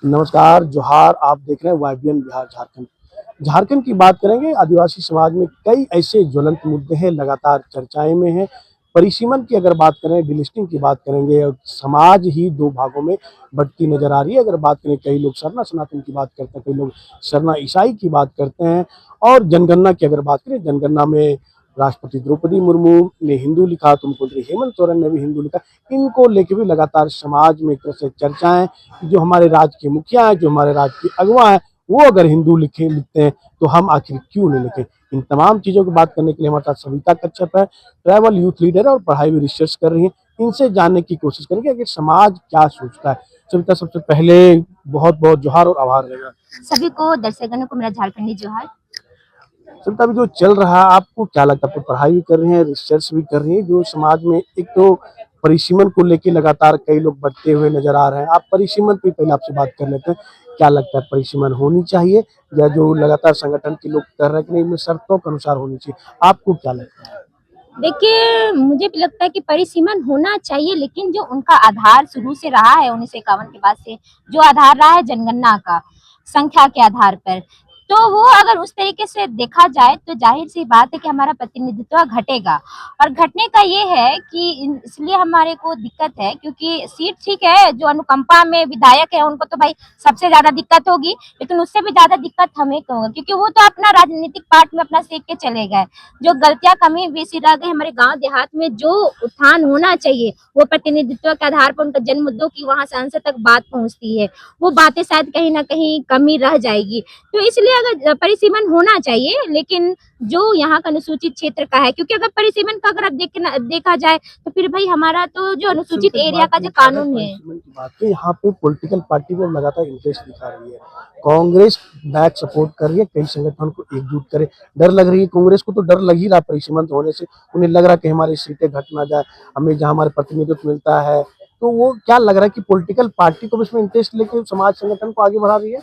नमस्कार, जोहार। आप देख रहे हैं वाईबीएन बिहार झारखंड। झारखंड की बात करेंगे, आदिवासी समाज में कई ऐसे ज्वलंत मुद्दे हैं, लगातार चर्चाएँ में हैं। परिसीमन की अगर बात करें, डिलिस्टिंग की बात करेंगे, और समाज ही 2 भागों में बँटती नज़र आ रही है। अगर बात करें, कई लोग सरना सनातन की बात करते हैं, कई लोग सरना ईसाई की बात करते हैं। और जनगणना की अगर बात करें, जनगणना में राष्ट्रपति द्रौपदी मुर्मू ने हिंदू लिखा, तो मुख्यमंत्री हेमंत सोरेन ने भी हिंदू लिखा। इनको लेके भी लगातार समाज में एक तरह से चर्चाएँ कि जो हमारे राज्य के मुखिया हैं, जो हमारे राज्य के अगवा हैं, वो अगर हिंदू लिखते हैं, तो हम आखिर क्यों नहीं लिखें? इन तमाम चीज़ों की बात करने के लिए हमारे साथ सविता कच्छप है, ट्रैवल यूथ लीडर है और पढ़ाई में रिसर्च कर रही हैं। इनसे जानने की कोशिश करेंगे कि समाज क्या सोचता है। सविता, सबसे पहले बहुत-बहुत जोहार और आभार रहेगा। सभी को दर्शकगणों को मेरा झारखंडी जोहार। सविता, अभी जो चल रहा है, आपको क्या लगता है? आप तो पढ़ाई भी कर रही हैं, रिसर्च भी कर रही हैं, जो समाज में एक तो परिसीमन को लेके लगातार कई लोग बढ़ते हुए नजर आ रहे हैं। आप परिसीमन पे पहले आपसे बात कर लेते हैं। क्या लगता है, परिसीमन होनी चाहिए या जो लगातार संगठन के लोग कर रहे हैं कि नहीं, इनमें शर्तों के अनुसार होनी चाहिए? आपको क्या लगता है? देखिए, मुझे भी लगता है कि परिसीमन होना चाहिए, लेकिन जो उनका आधार शुरू से रहा है 1951 के बाद से जो आधार रहा है जनगणना का, संख्या के आधार पर, तो वो अगर उस तरीके से देखा जाए तो जाहिर सी बात है कि हमारा प्रतिनिधित्व घटेगा। और घटने का ये है कि इसलिए हमारे को दिक्कत है, क्योंकि सीट ठीक है, जो अनुकंपा में विधायक है उनको तो भाई सबसे ज्यादा दिक्कत होगी, लेकिन उससे भी ज्यादा दिक्कत हमें को होगा, क्योंकि वो तो अपना राजनीतिक पार्ट में अपना सेक के चले गए। जो गलतियां कमी बेसी रह गई हमारे गांव देहात में, जो उत्थान होना चाहिए वो प्रतिनिधित्व के आधार पर उनका जन मुद्दों की वहां संसद तक बात पहुंचती है, वो बातें शायद कहीं ना कहीं कमी रह जाएगी। तो इसलिए अगर परिसीमन होना चाहिए, लेकिन जो यहाँ का अनुसूचित क्षेत्र का है, क्योंकि अगर परिसीमन का अगर अब देखा जाए तो फिर भाई हमारा तो जो अनुसूचित एरिया का जो कानून है, परिसीमन की बात है, यहाँ पे पॉलिटिकल पार्टी को लगातार इंटरेस्ट दिखा रही है। कांग्रेस बैक सपोर्ट कर रही है, कई संगठन को एकजुट करे। डर लग रही है कांग्रेस को, तो डर लग ही रहा परिसीमन होने से। उन्हें लग रहा है कि हमारी सीटें घट ना जाए, हमें जहाँ हमारे प्रतिनिधित्व मिलता है। तो वो क्या लग रहा है कि पॉलिटिकल पार्टी को भी इसमें इंटरेस्ट लेके समाज संगठन को आगे बढ़ा रही है?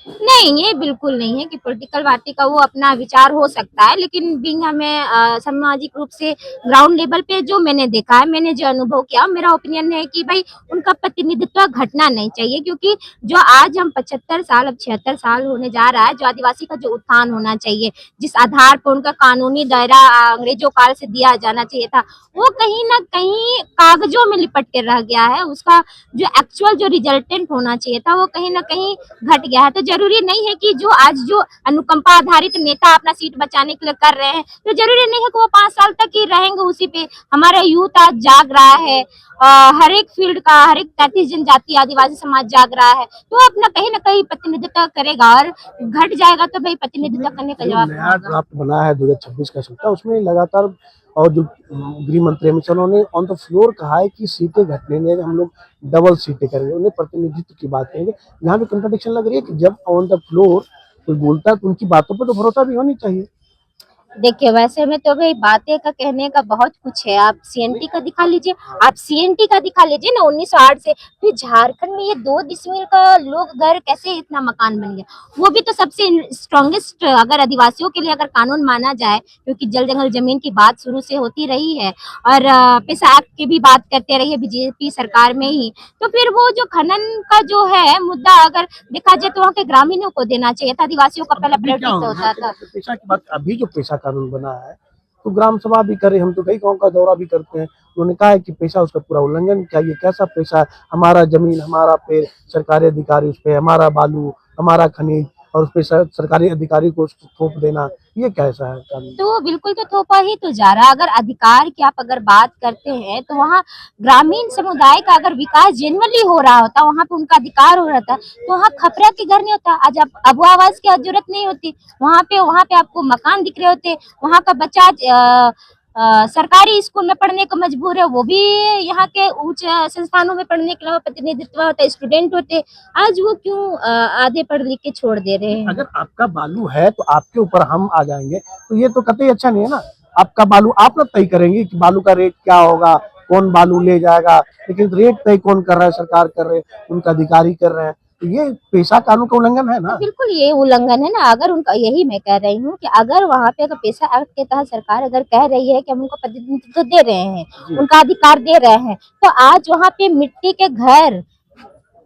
नहीं, ये बिल्कुल नहीं है कि पॉलिटिकल पार्टी का वो अपना विचार हो सकता है, लेकिन बिंग हमें सामाजिक रूप से ग्राउंड लेवल पे जो मैंने देखा है, मैंने जो अनुभव किया, मेरा ओपिनियन है कि भाई उनका प्रतिनिधित्व घटना नहीं चाहिए, क्योंकि जो आज हम 75 साल, अब 76 साल होने जा रहा है, जो आदिवासी का जो उत्थान होना चाहिए, जिस आधार पर उनका कानूनी दायरा अंग्रेजों काल से दिया जाना चाहिए था, वो कहीं ना कहीं कागजों में लिपट के रह गया है। उसका जो एक्चुअल जो रिजल्टेंट होना चाहिए था वो कहीं ना कहीं घट गया है। तो जरूरी नहीं है कि जो आज जो अनुकंपा आधारित नेता अपना सीट बचाने के लिए कर रहे हैं, तो जरूरी नहीं है कि वो 5 साल तक ही रहेंगे उसी पे। हमारा यूथ आज जाग रहा है, हर एक फील्ड का, हर एक 33 जनजाति आदिवासी समाज जाग रहा है, तो अपना कहीं ना कहीं प्रतिनिधित्व करेगा। और घट जाएगा तो भाई प्रतिनिधित्व करने का जो जवाब नया कहाँ होगा। ड्राफ्ट बना है 2026 का संहिता, उसमें लगातार और जो गृह मंत्री अमित शाह ने ऑन द फ्लोर कहा है कि सीटें घटने नहीं, हम लोग डबल सीटें करेंगे। उन्हें प्रतिनिधित्व की बात करेंगे। यहाँ पे कंट्रडिक्शन लग रही है कि जब ऑन द फ्लोर कोई बोलता है तो उनकी बातों पर तो भरोसा भी होनी चाहिए। देखिए, वैसे में तो भाई बातें का कहने का बहुत कुछ है। आप सीएनटी का दिखा लीजिए, आप सीएनटी का दिखा लीजिए ना 1908 से। फिर झारखंड में ये 2 डिसमिल का लोग घर कैसे इतना मकान बन गया, वो भी तो सबसे स्ट्रॉन्गेस्ट अगर आदिवासियों के लिए अगर कानून माना जाए, क्योंकि जल जंगल जमीन की बात शुरू से होती रही है, और पेशा एक्ट की भी बात करते रही है बीजेपी सरकार में ही। तो फिर वो जो खनन का जो है मुद्दा अगर देखा जाए तो वहाँ के ग्रामीणों को देना चाहिए था, आदिवासियों का पहला अभी क्या प्रायोरिटी तो हो होता था। पेशा की बात, अभी जो पेशा कानून बना है, तो ग्राम सभा भी करे, हम तो कई गांव का दौरा भी करते हैं। उन्होंने कहा है कि पेशा उसका पूरा उल्लंघन किया। ये कैसा पेशा है? हमारा जमीन, हमारा पेड़, सरकारी अधिकारी उस पे, हमारा बालू, हमारा खनिज, और उस पे सरकारी अधिकारी को उसको थोप देना, ये कैसा है कानून? तो बिल्कुल तो थोपा ही तो जा रहा है। अगर अधिकार की आप अगर बात करते हैं तो वहाँ ग्रामीण समुदाय का अगर विकास जेन्युइनली हो रहा होता, वहाँ पे उनका अधिकार हो रहा था, तो वहाँ खपरा के घर नहीं होता। आज आप अब आवास की जरूरत नहीं होती, वहाँ पे आपको मकान दिख रहे होते। वहाँ का बच्चा सरकारी स्कूल में पढ़ने को मजबूर है, वो भी यहाँ के उच्च संस्थानों में पढ़ने के लिए प्रतिनिधित्व होता, स्टूडेंट होते। आज वो क्यों आधे पढ़ लिख के छोड़ दे रहे हैं। अगर आपका बालू है तो आपके ऊपर हम आ जाएंगे, तो ये तो कतई अच्छा नहीं है ना। आपका बालू आप ना तय करेंगे कि बालू का रेट क्या होगा, कौन बालू ले जाएगा। लेकिन रेट तय कौन कर रहा है? सरकार कर रहे हैं, उनका अधिकारी कर रहे हैं। तो ये पेशा कानून का उल्लंघन है तो ना। बिल्कुल ये उल्लंघन है ना। अगर उनका, यही मैं कह रही हूँ कि अगर वहाँ पे अगर पेशा एक्ट के तहत सरकार अगर कह रही है कि हम उनको प्रतिनिधित्व दे रहे हैं, जी। उनका अधिकार दे रहे हैं, तो आज वहाँ पे मिट्टी के घर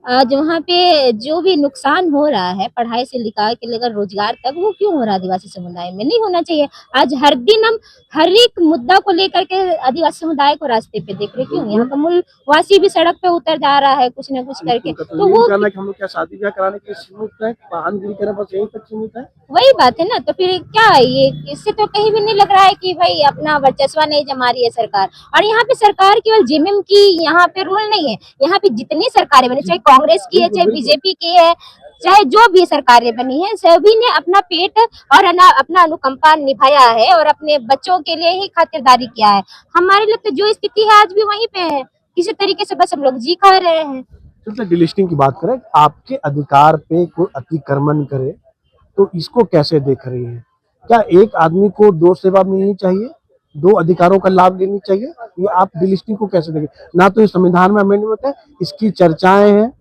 वहाँ पे जो भी नुकसान हो रहा है पढ़ाई से लेकर रोजगार तक, वो क्यों हो रहा है आदिवासी समुदाय में? नहीं होना चाहिए। आज हर दिन हम हर एक मुद्दा को लेकर के आदिवासी समुदाय को रास्ते पे देख रहे, क्यों? यहाँ बिल्कुल, का मूलवासी भी सड़क पे उतर जा रहा है कुछ न कुछ करके, उनका तो तो यही वो कहना है कि हम लोग क्या शादी ब्याह कराने के लिए सीमित है, वाहनगिरी करें बस यहीं तक सीमित है। वही बात है ना। तो फिर क्या है ये? इससे तो कहीं भी नहीं लग रहा है कि भाई अपना वर्चस्व नहीं जमा रही है सरकार। और यहाँ पे सरकार केवल जेएमएम की यहाँ पे रूल नहीं है, यहाँ पे जितनी सरकारें बनी, जी, चाहे कांग्रेस की है, बिल्कुल, चाहे बिल्कुल। बीजेपी की है, चाहे जो भी सरकारें बनी है, सभी ने अपना पेट और अपना अनुकंपा निभाया है और अपने बच्चों के लिए ही खातिरदारी किया है। हमारे लिए तो जो स्थिति है आज भी वहीं पे है, किसी तरीके से बस हम लोग जी खा रहे हैं। जैसे डिलिस्टिंग की बात करें, आपके अधिकार पे कोई अतिक्रमण करे तो इसको कैसे देख रही हैं? क्या एक आदमी को 2 सेवा मिलनी चाहिए? 2 अधिकारों का लाभ लेनी चाहिए? ये आप डिलिस्टिंग को कैसे देखें? ना तो ये संविधान में अमेंडमेंट है, इसकी चर्चाएँ हैं।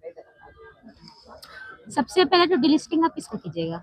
सबसे पहले तो डिलिस्टिंग आप किसको कीजिएगा?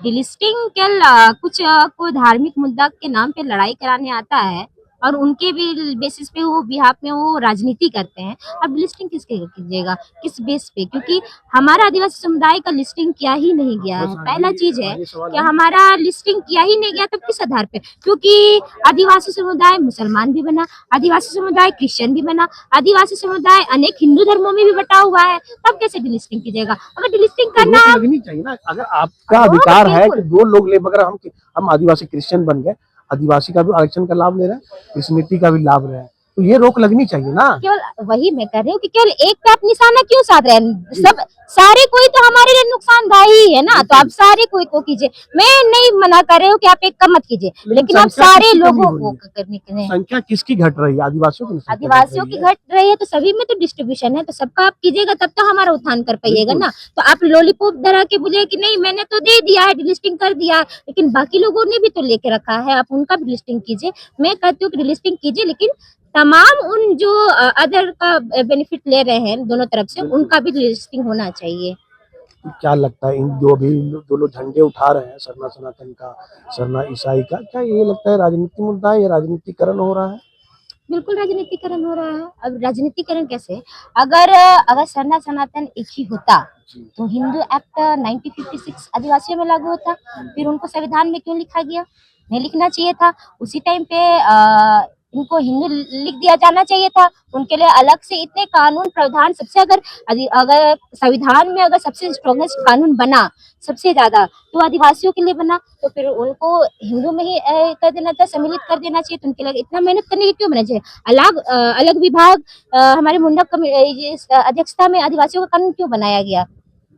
डिलिस्टिंग केवल कुछ कोई धार्मिक मुद्दा के नाम पे लड़ाई कराने आता है और उनके भी बेसिस पे वो बिहाफ में वो राजनीति करते हैं। अब लिस्टिंग किसके कीजिएगा? किस बेस पे? क्योंकि हमारा आदिवासी समुदाय का लिस्टिंग किया ही नहीं गया बस है। हाँ, पहला चीज है ये सवाल कि है। हमारा लिस्टिंग किया ही नहीं गया, तो किस आधार पे? क्योंकि आदिवासी समुदाय मुसलमान भी बना, आदिवासी समुदाय क्रिश्चियन भी बना, आदिवासी समुदाय अनेक हिंदू धर्मों में भी बटा हुआ है। तब कैसे डिलिस्टिंग कीजिएगा? अगर डिलिस्टिंग तो करना रोक लगनी चाहिए ना। अगर आपका रोक अधिकार है कि बिल्कुल 2 लोग ले, मगर हम आदिवासी क्रिश्चियन बन गए, आदिवासी का भी आरक्षण का लाभ ले रहे हैं, क्रिश्चियनिटी का भी लाभ ले रहे हैं, तो ये रोक लगनी चाहिए ना। केवल वही मैं कर रही हूँ कि केवल एक पे आप निशाना क्यों साध रहे हैं? जी, सब सारे कोई तो हमारे लिए नुकसानदायी ही है ना, तो आप बिल्कुल। सारे कोई को कीजिए। मैं नहीं मना कर रही हूँ कि आप एक का मत कीजिए, लेकिन लेकिन आप संख्या सारे किसकी कमी लोगों हो रही को है? करने के लिए। संख्या किसकी घट रही है? आदिवासियों की संख्या घट आदिवासियों रही की है। घट रही है तो सभी में तो डिस्ट्रीब्यूशन है, तो सबका आप कीजिएगा तब तो हमारा उत्थान कर पाइएगा बिल्कुल। ना। तो आप लॉलीपॉप धरा के बोले कि नहीं मैंने तो दे दिया है, डिलिस्टिंग कर दिया है, लेकिन बाकी लोगों ने भी तो लेके रखा है, आप उनका भी लिस्टिंग कीजिए। मैं कहती हूँ कि डिलिस्टिंग कीजिए, लेकिन तमाम उन जो अदर का बेनिफिट ले रहे हैं दोनों तरफ से, बिल्कुल। उनका भी लिस्टिंग होना चाहिए। क्या लगता है इन जो अभी 2 लोग झंडे उठा रहे हैं, सरना सनातन का, सरना ईसाई का, क्या ये लगता है राजनीति मुद्दा है या राजनीतिकरण हो रहा है? बिल्कुल राजनीतिकरण हो रहा है। अब राजनीतिकरण कैसे? अगर अगर सरना सनातन एक ही होता जी। तो हिंदू एक्ट 1956 आदिवासियों में लागू होता, फिर उनको संविधान में क्यों लिखा गया? नहीं लिखना चाहिए था। उसी टाइम पे इनको हिंदू लिख दिया जाना चाहिए था। उनके लिए अलग से इतने कानून प्रावधान, सबसे अगर अगर संविधान में अगर सबसे स्ट्रॉन्गेस्ट कानून बना सबसे ज्यादा तो आदिवासियों के लिए बना, तो फिर उनको हिंदू में ही कर देना चाहिए, सम्मिलित कर देना चाहिए। तो उनके लिए इतना मेहनत करने की क्यों बना चाहिए? अलग विभाग हमारे मुंडा अध्यक्षता में आदिवासियों का कानून क्यों बनाया गया?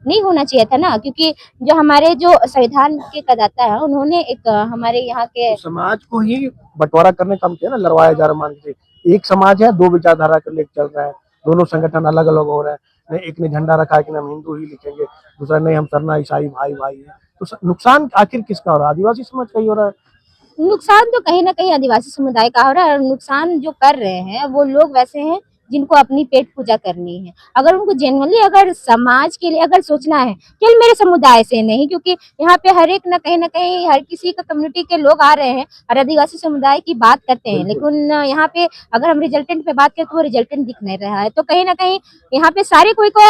नहीं होना चाहिए था ना, क्योंकि जो हमारे जो संविधान के करदाता है उन्होंने एक हमारे यहाँ के तो समाज को ही बंटवारा करने का काम किया ना, लड़वाया जा रहा मान लीजिए। एक समाज है, 2 विचारधारा को लेकर चल रहा है, दोनों संगठन अलग अलग हो रहे हैं। नहीं, एक ने झंडा रखा है कि हम हिंदू ही लिखेंगे, दूसरा नहीं हम सरना ईसाई भाई भाई है। तो नुकसान आखिर किसका हो रहा है? आदिवासी समाज का ही हो रहा है। नुकसान तो कहीं ना कहीं आदिवासी समुदाय का हो रहा है। और नुकसान जो कर रहे हैं वो लोग वैसे हैं जिनको अपनी पेट पूजा करनी है। अगर उनको जेन्युइनली अगर समाज के लिए अगर सोचना है, केवल मेरे समुदाय से नहीं, क्योंकि यहाँ पे हर एक ना कहीं हर किसी का कम्युनिटी के लोग आ रहे हैं और आदिवासी समुदाय की बात करते हैं, बिल्कुल। लेकिन यहाँ पे अगर हम रिजल्टेंट पे बात करें तो वो रिजल्टेंट दिख नहीं रहा है। तो कहीं ना कहीं यहाँ पे सारे कोई को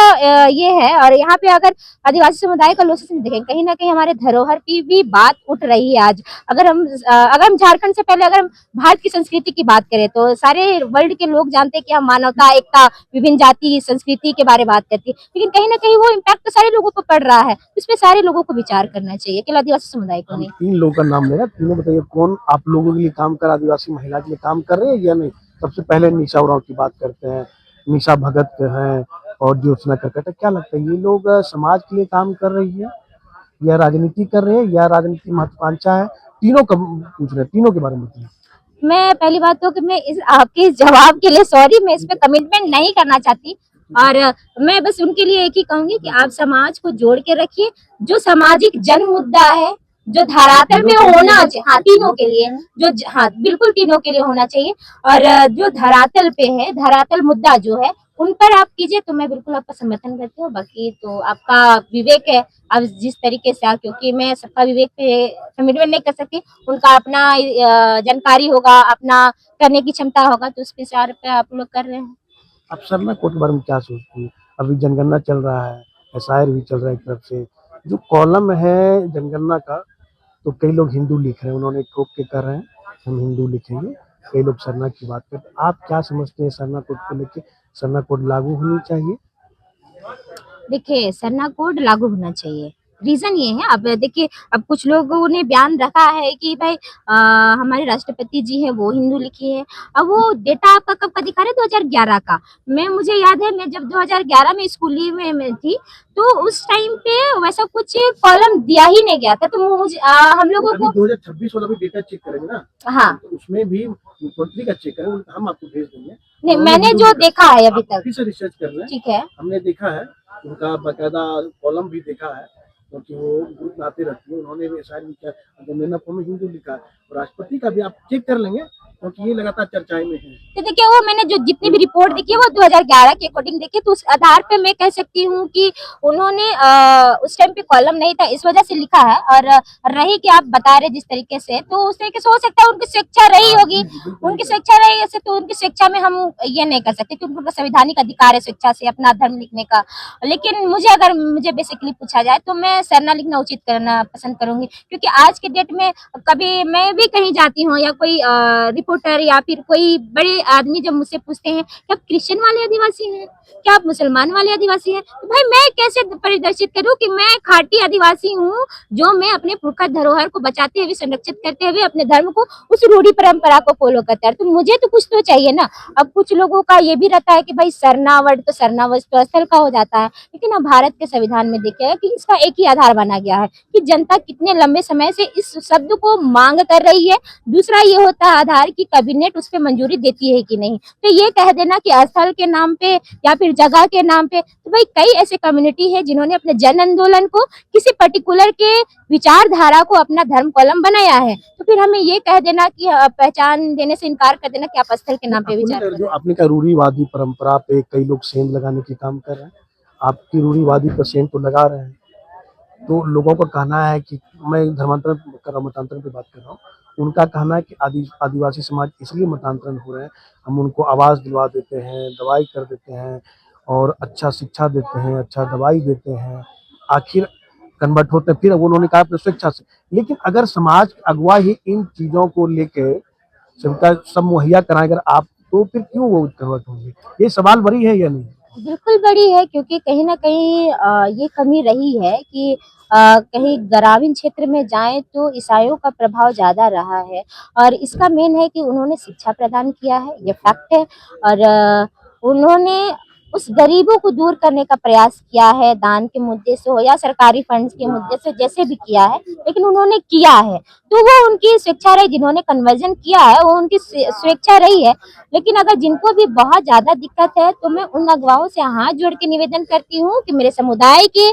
ये है। और यहाँ पे अगर आदिवासी समुदाय का लोग देखें, कहीं ना कहीं हमारे धरोहर की भी बात उठ रही है आज। अगर हम झारखंड से पहले अगर हम भारत की संस्कृति की बात करें तो सारे वर्ल्ड के लोग जानते हैं कि हम मानवता, एकता, विभिन्न जाति संस्कृति के बारे में बात करती है, लेकिन कहीं ना कहीं वो इम्पैक्ट तो सारे लोगों पर पड़ रहा है। इस पे सारे लोगों को विचार करना चाहिए, केवल आदिवासी समुदाय को हम नहीं। 3 लोगों का नाम ले रहे हैं, तीनों बताइए कौन आप लोगों के लिए काम कर, आदिवासी महिला के लिए काम कर रहे हैं या नहीं? सबसे पहले निशा उरांव की बात करते हैं, निशा भगत हैं और ज्योत्सना करकट है। क्या लगता है ये लोग समाज के लिए काम कर रही है या राजनीति कर रहे हैं या राजनीति महत्वाकांक्षा है? तीनों का पूछ रहे हैं, तीनों के बारे में बताइए। मैं पहली बात तो कि मैं इस आपके इस जवाब के लिए सॉरी, मैं इस पे कमिटमेंट नहीं करना चाहती। और मैं बस उनके लिए एक ही कहूंगी कि आप समाज को जोड़ के रखिए। जो सामाजिक जन मुद्दा है, जो धरातल पे होना चाहिए, हाँ तीनों के लिए, हाँ बिल्कुल तीनों के लिए होना चाहिए। और जो धरातल पे है, धरातल मुद्दा जो है उन पर आप कीजिए, तो मैं बिल्कुल आपका समर्थन करती हूँ। बाकी तो आपका विवेक है, आप जिस तरीके से क्योंकि मैं सबका विवेक पे कमिटमेंट नहीं कर सकती। उनका अपना जानकारी होगा, अपना करने की क्षमता होगा, तो उस पे आप लोग कर रहे हैं। आप सरना कोर्ट के बारे में क्या सोचती है? अभी जनगणना चल रहा है, एसआईआर भी चल रहा है एक तरफ से। जो कॉलम है जनगणना का, तो कई लोग हिंदू लिख रहे हैं, उन्होंने ठोक के कर रहे हैं हम हिंदू लिखेंगे, कई लोग सरना की बात करते हैं। आप क्या समझते हैं सरना कोड को लेके? सरना कोड लागू होनी चाहिए? देखिए, सरना कोड लागू होना चाहिए। रीजन ये है, अब देखिए, अब कुछ लोगों ने बयान रखा है कि भाई हमारे राष्ट्रपति जी हैं वो हिंदू लिखी है। अब वो डेटा आपका कब का दिखा रहे हैं? 2011 का। मुझे याद है, मैं जब 2011 में स्कूली में थी, तो उस टाइम पे वैसा कुछ कॉलम दिया ही नहीं गया था। तो मुझे हम लोगों अभी को 2026 वाला भी डेटा चेक करेंगे ना, हाँ, तो उसमें भी मुख्यमंत्री का चेक करेंगे, हम आपको भेज देंगे। नहीं, उन्होंने मैंने हिंदू जो लिखा, देखा है अभी तक, फिर से रिसर्च कर लें, ठीक है। हमने देखा है उनका बकायदा कॉलम भी देखा है, क्योंकि वो ग्रुप में आते रहती है, उन्होंने भी ऐसा भी किया, जनगणना फॉर्म में हिंदू लिखा है। और राष्ट्रपति का भी आप चेक कर लेंगे, क्योंकि ये लगातार चर्चाएं में है। तो देखिए, वो मैंने जो जितनी भी रिपोर्ट देखी है वो 2011 के अकॉर्डिंग देखी, तो उस आधार पे मैं कह सकती हूँ कि उन्होंने उस टाइम पे कॉलम नहीं था इस वजह से लिखा है। और रही कि आप बता रहे जिस तरीके से, तो उस तरीके से हो सकता है उनकी शिक्षा रही होगी, उनकी शिक्षा रही ऐसे, तो उनकी शिक्षा में हम ये नहीं कर सकते क्योंकि उनका संवैधानिक अधिकार है शिक्षा से अपना धर्म लिखने का। लेकिन मुझे बेसिकली पूछा जाए तो मैं सरना लिखना उचित करना पसंद करूंगी, क्योंकि आज के डेट में कभी मैं भी कहीं जाती हूँ या कोई रिपोर्टर या फिर कोई बड़े आदमी जब मुझसे पूछते हैं कि आप क्रिश्चियन वाले आदिवासी हैं, क्या आप मुसलमान वाले आदिवासी हैं, तो भाई मैं कैसे परिदर्शित करूं कि मैं खाटी आदिवासी हूँ, जो मैं अपने पुरखा धरोहर को बचाते हुए संरक्षित करते हुए अपने धर्म को उस रूढ़ी परंपरा को फॉलो करता है। तो मुझे तो कुछ तो चाहिए ना। अब कुछ लोगों का ये भी रहता है कि भाई सरना वर्ड तो सरना वस्तु स्थल का हो जाता है, लेकिन अब भारत के संविधान में देखिए कि इसका एक ही आधार बना गया है कि जनता कितने लंबे समय से इस शब्द को मांग कर रही है। दूसरा ये होता है आधार की कैबिनेट उस पर मंजूरी देती है कि नहीं। तो ये कह देना कि स्थल के नाम पे या फिर जगह के नाम पे, तो भाई कई ऐसे कम्युनिटी है जिन्होंने अपने जन आंदोलन को किसी पर्टिकुलर के विचारधारा को अपना धर्म कॉलम बनाया है, तो फिर हमें ये कह देना कि पहचान देने से इनकार कर देना कि आप स्थल के नाम पे विचार कर रहे जो हैं। आपने कहा रूढ़ीवादी परंपरा पे कई लोग सेंध लगाने के काम कर रहे हैं, आपकी रूढ़ीवादी पर सेंध तो लगा रहे हैं, तो लोगों का कहना है कि, मैं धर्मांतरण कर रहा हूँ, मतांतरण की बात कर रहा हूँ, उनका कहना है कि आदिवासी समाज इसलिए मतांतरण हो रहे हैं, हम उनको आवास दिलवा देते हैं, दवाई कर देते हैं और अच्छा शिक्षा देते हैं, अच्छा दवाई देते हैं, आखिर कन्वर्ट होते हैं। फिर उन्होंने कहा अपने स्वेच्छा से, लेकिन अगर समाज अगुवा ही इन चीजों को लेके सबका सब मुहैया कराएं अगर आप, तो फिर क्यों वो कन्वर्ट होंगे? ये सवाल बड़ी है या नहीं? बिल्कुल बड़ी है, क्योंकि कहीं ना कहीं ये कमी रही है कि कहीं ग्रामीण क्षेत्र में जाएं तो ईसाइयों का प्रभाव ज्यादा रहा है। और इसका मेन है कि उन्होंने शिक्षा प्रदान किया है, ये फैक्ट है। और उन्होंने उस गरीबों को दूर करने का प्रयास किया है, दान के मुद्दे से हो या सरकारी फंड्स के मुद्दे से, जैसे भी किया है, लेकिन उन्होंने किया है। तो वो उनकी स्वेच्छा रही, जिन्होंने कन्वर्जन किया है वो उनकी स्वेच्छा रही है। लेकिन अगर जिनको भी बहुत ज्यादा दिक्कत है, तो मैं उन अगुवाओं से हाथ जोड़ के निवेदन करती हूँ कि मेरे समुदाय के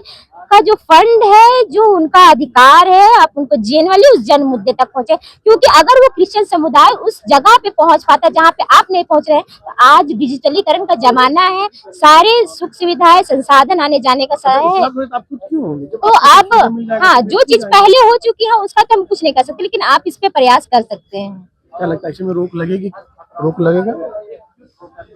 का जो फंड है, जो उनका अधिकार है, आप उनको जेनुअली उस जन मुद्दे तक पहुंचे। क्योंकि अगर वो क्रिश्चियन समुदाय उस जगह पे पहुंच पाता जहाँ पे आप नहीं पहुंच रहे हैं, तो आज डिजिटलीकरण का जमाना है, सारे सुख सुविधाएं संसाधन आने जाने का समय है। आप खुद क्यों होंगे? तो अब हाँ, जो चीज पहले हो चुकी है उसका तो हम कुछ नहीं कर सकते, लेकिन आप इस पे प्रयास कर सकते हैं। क्या लगता है ऐसे में रोक लगेगी? रोक लगेगा?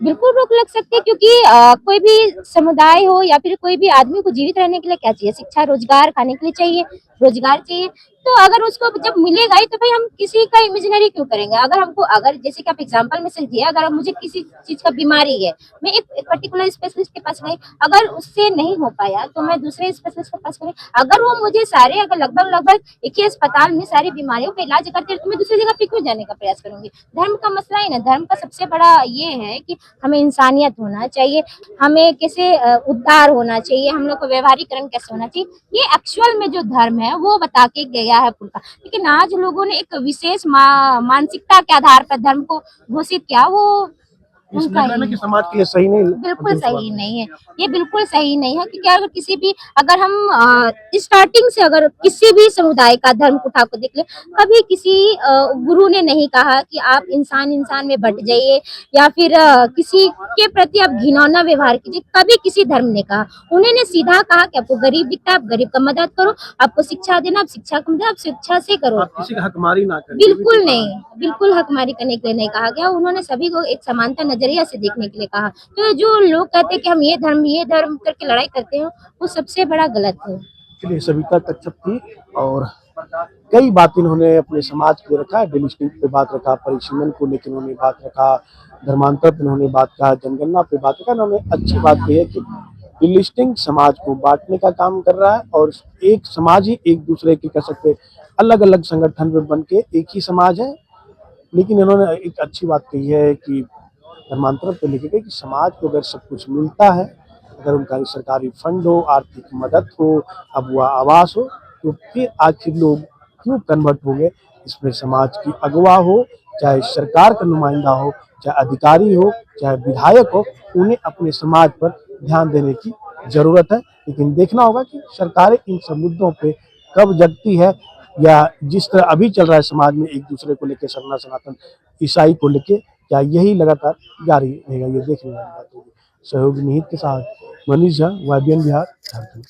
बिल्कुल रोक लग सकती है, क्योंकि कोई भी समुदाय हो या फिर कोई भी आदमी को जीवित रहने के लिए क्या चाहिए? शिक्षा, रोजगार, खाने के लिए चाहिए, रोजगार चाहिए। तो अगर उसको जब मिलेगा ही, तो भाई हम किसी का इमेजिनरी क्यों करेंगे? अगर हमको, अगर जैसे कि आप एग्जांपल में से दिए, अगर मुझे किसी चीज का बीमारी है, मैं एक पर्टिकुलर स्पेशलिस्ट के पास गई, अगर उससे नहीं हो पाया तो मैं दूसरे स्पेशलिस्ट के पास गई। अगर वो मुझे सारे, अगर लगभग लगभग एक ही अस्पताल में सारी बीमारियों का इलाज करते हैं, तो मैं दूसरी जगह पे क्यों जाने का प्रयास करूंगी? धर्म का मसला ही ना, धर्म का सबसे बड़ा ये है कि हमें इंसानियत होना चाहिए, हमें कैसे उद्धार होना चाहिए, हम लोग को व्यवहारीकरण कैसे होना चाहिए, ये एक्चुअल में जो धर्म है वो बता के गया है पुरखा। लेकिन आज लोगों ने एक विशेष मानसिकता के आधार पर धर्म को घोषित किया, वो उनका लग रहा है ना ही कि समाज के लिए सही नहीं, बिल्कुल सही नहीं है। ये बिल्कुल सही नहीं है, क्योंकि अगर किसी भी, अगर हम स्टार्टिंग से अगर किसी भी समुदाय का धर्म उठा को देख ले, कभी किसी गुरु ने नहीं कहा कि आप इंसान इंसान में बट जाइए या फिर किसी के प्रति आप घिनौना व्यवहार कीजिए, कभी किसी धर्म ने कहा। उन्होंने सीधा कहा कि आपको गरीब दिखता है, आप गरीब का मदद करो, आपको शिक्षा देना, आप शिक्षा का मदद आप शिक्षा से करो। किसी का हकमारी ना करें, बिल्कुल नहीं, बिल्कुल हकमारी करने के लिए नहीं कहा गया। उन्होंने सभी को एक समानता नजरिया से देखने के लिए कहा। तो जो लोग कहते हैं कि हम ये धर्म करके लड़ाई करते हैं, वो सबसे बड़ा गलत है। चलिए, सविता कच्छप थी और कई बात इन्होंने अपने समाज के लिए रखा, डेलिस्टिंग पे बात रखा, परिसीमन को लेकर इन्होंने बात रखा, धर्मांतर पे इन्होंने बात कहा, जनगणना पे बात रखा। इन्होंने अच्छी बात कही है कि डेलिस्टिंग समाज को बांटने का काम कर रहा है और एक समाज ही एक दूसरे के कह सकते अलग अलग संगठन में बन के एक ही समाज है। लेकिन इन्होंने एक अच्छी बात कही है कि धर्मांतरण पे लिखे गए कि समाज को अगर सब कुछ मिलता है, अगर उनका सरकारी फंड हो, आर्थिक मदद हो, अब वह आवास हो, तो फिर आखिर लोग क्यों कन्वर्ट हो गए। इसमें समाज की अगवा हो, चाहे सरकार का नुमाइंदा हो, चाहे अधिकारी हो, चाहे विधायक हो, उन्हें अपने समाज पर ध्यान देने की जरूरत है। लेकिन देखना होगा कि सरकारें इन सब मुद्दों पे कब जगती है, या जिस तरह अभी चल रहा है समाज में एक दूसरे को लेकर सरना सनातन ईसाई को लेके, क्या यही लगातार जारी रहेगा, ये देखने वाली बात होगी। सहयोगी निहित के साथ मनीष झा, वाईबीएन बिहार, झारखंड।